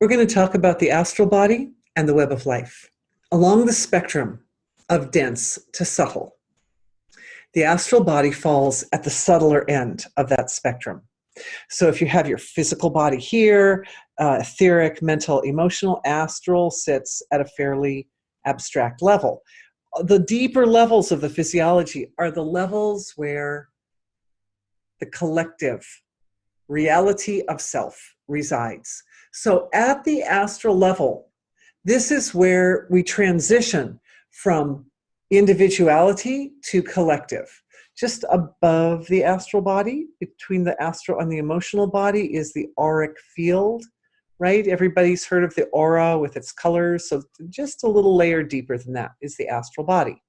We're going to talk about the astral body and the web of life. Along the spectrum of dense to subtle, the astral body falls at the subtler end of that spectrum. So if you have your physical body here, etheric, mental, emotional, astral sits at a fairly abstract level. The deeper levels of the physiology are the levels where the collective reality of self resides. So at the astral level, this is where we transition from individuality to collective. Just above the astral body, between the astral and the emotional body, is the auric field, right? Everybody's heard of the aura with its colors. So just a little layer deeper than that is the astral body.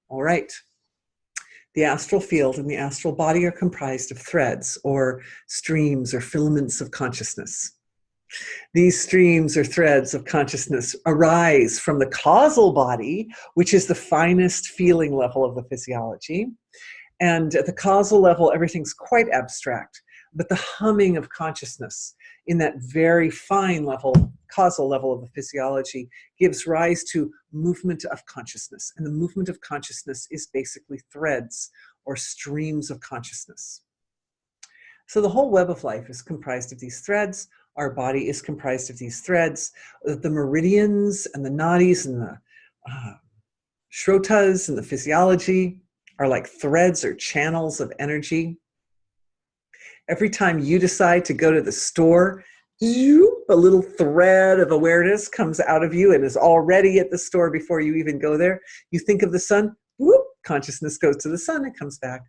All right. The astral field and the astral body are comprised of threads or streams or filaments of consciousness. These streams or threads of consciousness arise from the causal body, which is the finest feeling level of the physiology. And at the causal level, everything's quite abstract, but the humming of consciousness in that very fine level, causal level of the physiology, gives rise to movement of consciousness. And the movement of consciousness is basically threads or streams of consciousness. So the whole web of life is comprised of these threads. Our body is comprised of these threads. The meridians and the nadis and the shrotas and the physiology are like threads or channels of energy. Every time you decide to go to the store, a little thread of awareness comes out of you and is already at the store before you even go there. You think of the sun, whoop, consciousness goes to the sun, it comes back.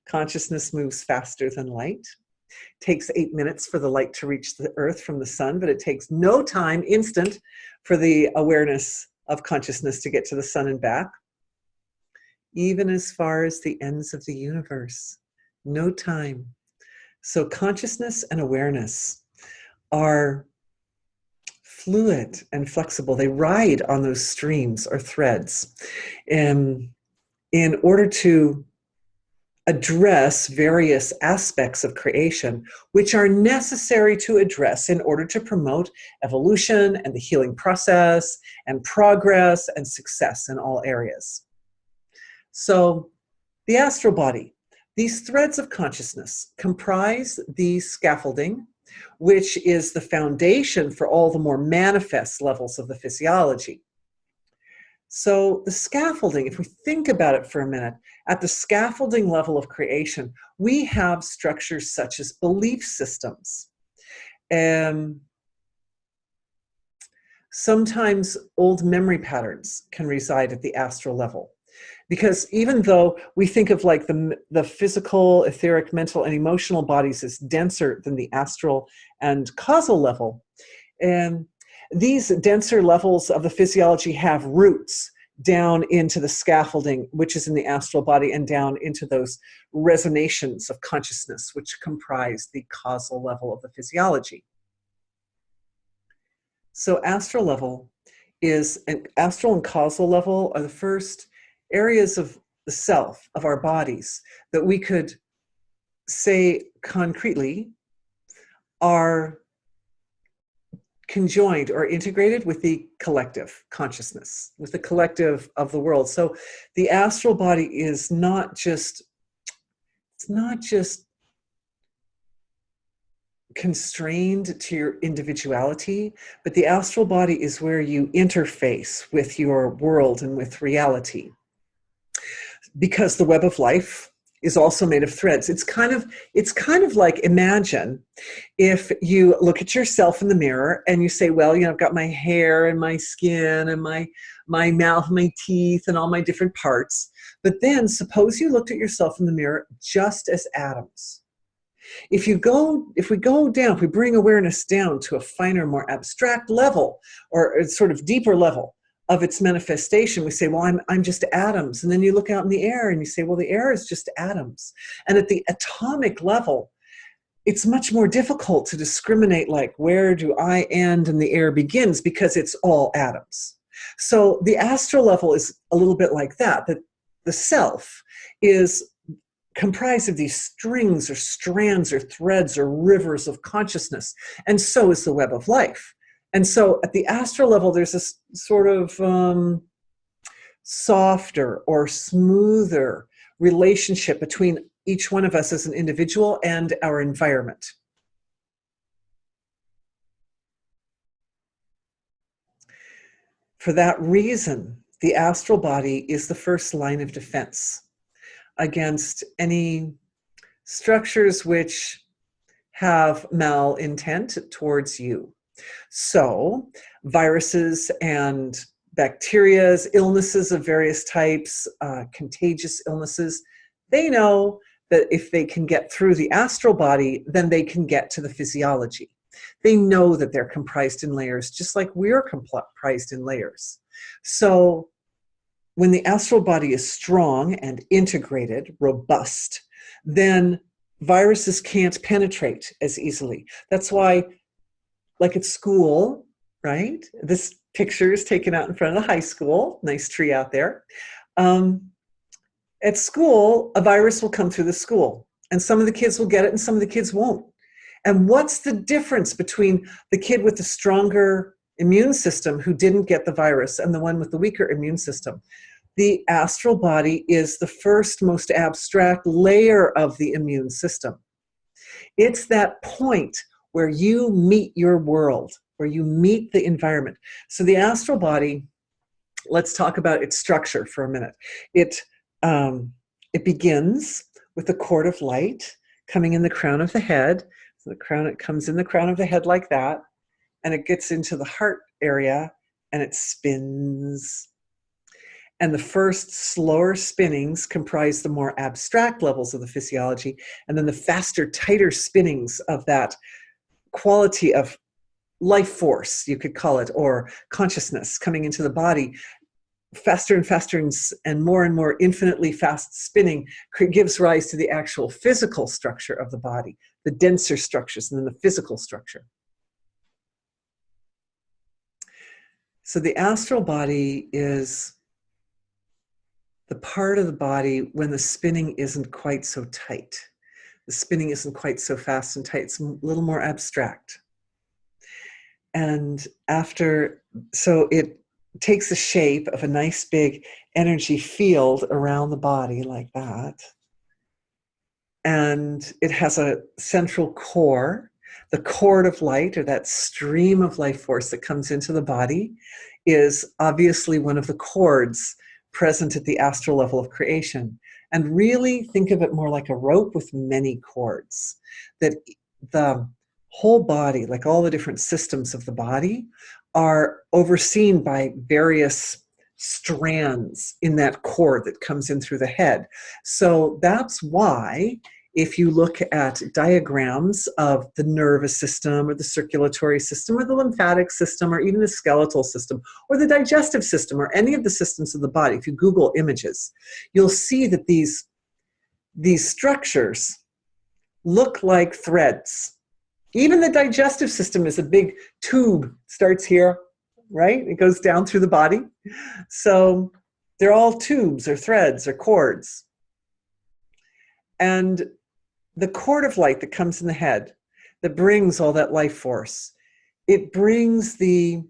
Consciousness moves faster than light. Takes 8 minutes for the light to reach the earth from the sun, but it takes no time, instant, for the awareness of consciousness to get to the sun and back. Even as far as the ends of the universe, no time. So consciousness and awareness are fluid and flexible. They ride on those streams or threads. And in order to address various aspects of creation, which are necessary to address in order to promote evolution and the healing process and progress and success in all areas. So the astral body, these threads of consciousness comprise the scaffolding, which is the foundation for all the more manifest levels of the physiology. So the scaffolding, if we think about it for a minute, at the scaffolding level of creation, we have structures such as belief systems. Sometimes old memory patterns can reside at the astral level. Because even though we think of like the physical, etheric, mental, and emotional bodies as denser than the astral and causal level, these denser levels of the physiology have roots down into the scaffolding, which is in the astral body, and down into those resonations of consciousness, which comprise the causal level of the physiology. So astral level is, an astral and causal level are the first areas of the self, of our bodies, that we could say concretely are conjoined or integrated with the collective consciousness, with the collective of the world. So the astral body is not just constrained to your individuality, but the astral body is where you interface with your world and with reality. Because the web of life is also made of threads. It's kind of like, imagine if you look at yourself in the mirror and you say, well, I've got my hair and my skin and my mouth, my teeth, and all my different parts. But then suppose you looked at yourself in the mirror just as atoms. If we bring awareness down to a finer, more abstract level, or a sort of deeper level of its manifestation, we say, well, I'm just atoms. And then you look out in the air and you say, well, the air is just atoms. And at the atomic level, it's much more difficult to discriminate, like, where do I end and the air begins, because it's all atoms. So the astral level is a little bit like that the self is comprised of these strings or strands or threads or rivers of consciousness. And so is the web of life. And so at the astral level, there's this sort of softer or smoother relationship between each one of us as an individual and our environment. For that reason, the astral body is the first line of defense against any structures which have malintent towards you. So viruses and bacteria, illnesses of various types, contagious illnesses, they know that if they can get through the astral body, then they can get to the physiology. They know that they're comprised in layers, just like we're comprised in layers. So when the astral body is strong and integrated, robust, then viruses can't penetrate as easily. That's why, like at school, right? This picture is taken out in front of the high school. Nice tree out there. At school, a virus will come through the school, and some of the kids will get it and some of the kids won't. And what's the difference between the kid with the stronger immune system who didn't get the virus and the one with the weaker immune system? The astral body is the first most abstract layer of the immune system. It's that point where you meet your world, where you meet the environment. So the astral body, let's talk about its structure for a minute. It begins with a cord of light coming in the crown of the head. So it comes in the crown of the head like that, and it gets into the heart area and it spins. And the first slower spinnings comprise the more abstract levels of the physiology, and then the faster, tighter spinnings of that quality of life force, you could call it, or consciousness coming into the body. Faster and faster and more infinitely fast spinning gives rise to the actual physical structure of the body, the denser structures, and then the physical structure. So the astral body is the part of the body when the spinning isn't quite so tight. The spinning isn't quite so fast and tight. It's a little more abstract. And so it takes the shape of a nice big energy field around the body like that. And it has a central core. The cord of light, or that stream of life force that comes into the body, is obviously one of the cords present at the astral level of creation. And really think of it more like a rope with many cords. That the whole body, like all the different systems of the body, are overseen by various strands in that cord that comes in through the head. So that's why if you look at diagrams of the nervous system or the circulatory system or the lymphatic system or even the skeletal system or the digestive system or any of the systems of the body, if you Google images, you'll see that these structures look like threads. Even the digestive system is a big tube, starts here, right? It goes down through the body. So they're all tubes or threads or cords. And the cord of light that comes in the head, that brings all that life force, it brings the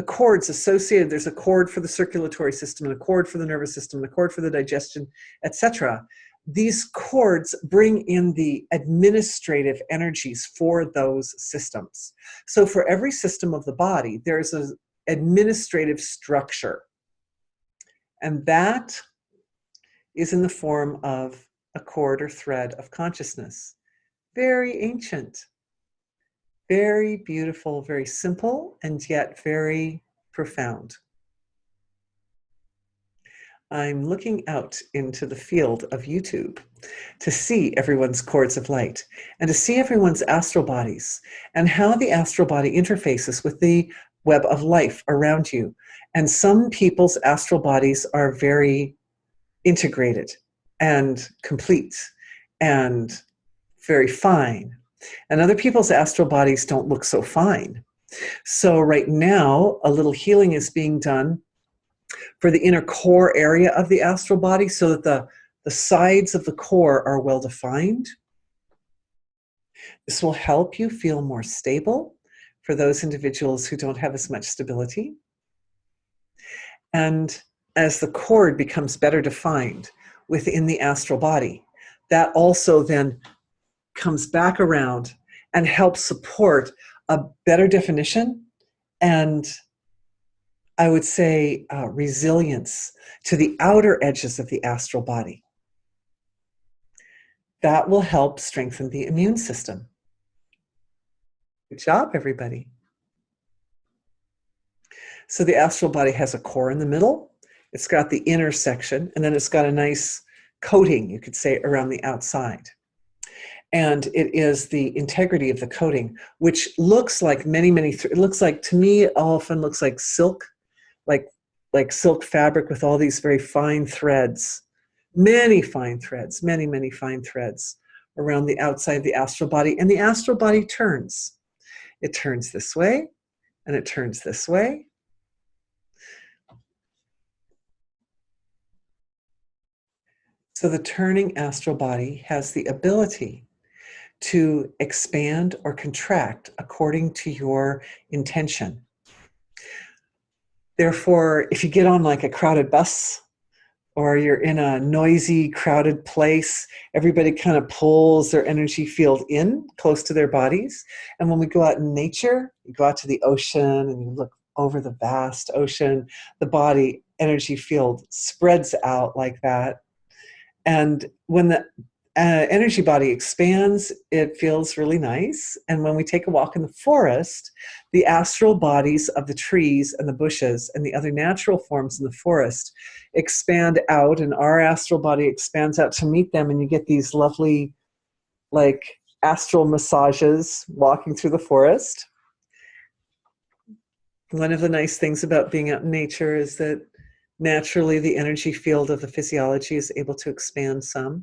cords associated. There's a cord for the circulatory system and a cord for the nervous system, and a cord for the digestion, etc. These cords bring in the administrative energies for those systems. So for every system of the body, there's an administrative structure. And that is in the form of a cord or thread of consciousness. Very ancient, very beautiful, very simple, and yet very profound. I'm looking out into the field of YouTube to see everyone's cords of light and to see everyone's astral bodies and how the astral body interfaces with the web of life around you. And some people's astral bodies are very integrated and complete and very fine. And other people's astral bodies don't look so fine. So right now, a little healing is being done for the inner core area of the astral body so that The sides of the core are well defined. This will help you feel more stable for those individuals who don't have as much stability. And as the cord becomes better defined within the astral body, that also then comes back around and helps support a better definition and, I would say, resilience to the outer edges of the astral body. That will help strengthen the immune system. Good job, everybody. So the astral body has a core in the middle. It's got the inner section, and then it's got a nice coating, you could say, around the outside. And it is the integrity of the coating, which looks like it looks like, to me, it often looks like silk, like silk fabric with all these very fine threads, many fine threads, many fine threads around the outside of the astral body. And the astral body turns. It turns this way, and it turns this way. So the turning astral body has the ability to expand or contract according to your intention. Therefore, if you get on like a crowded bus or you're in a noisy, crowded place, everybody kind of pulls their energy field in close to their bodies. And when we go out in nature, you go out to the ocean and you look over the vast ocean, the body energy field spreads out like that. And when the energy body expands, it feels really nice. And when we take a walk in the forest, the astral bodies of the trees and the bushes and the other natural forms in the forest expand out, and our astral body expands out to meet them, and you get these lovely, like, astral massages walking through the forest. One of the nice things about being out in nature is that naturally the energy field of the physiology is able to expand some.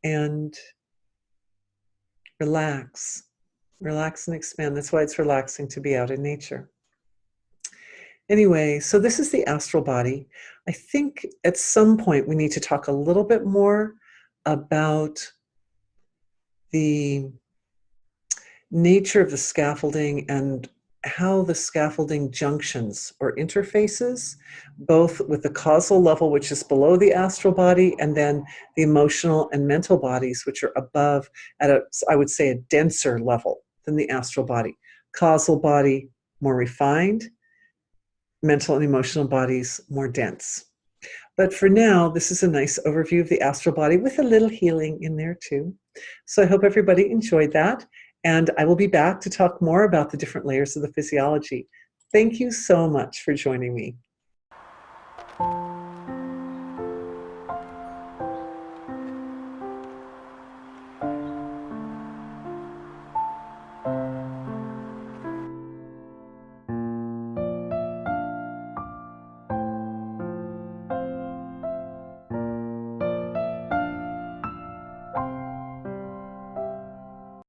And relax and expand. That's why it's relaxing to be out in nature. Anyway, so this is the astral body. I think at some point we need to talk a little bit more about the nature of the scaffolding and how the scaffolding junctions or interfaces, both with the causal level, which is below the astral body, and then the emotional and mental bodies, which are above at I would say, a denser level than the astral body. Causal body, more refined, mental and emotional bodies, more dense. But for now, this is a nice overview of the astral body with a little healing in there too. So I hope everybody enjoyed that. And I will be back to talk more about the different layers of the physiology. Thank you so much for joining me.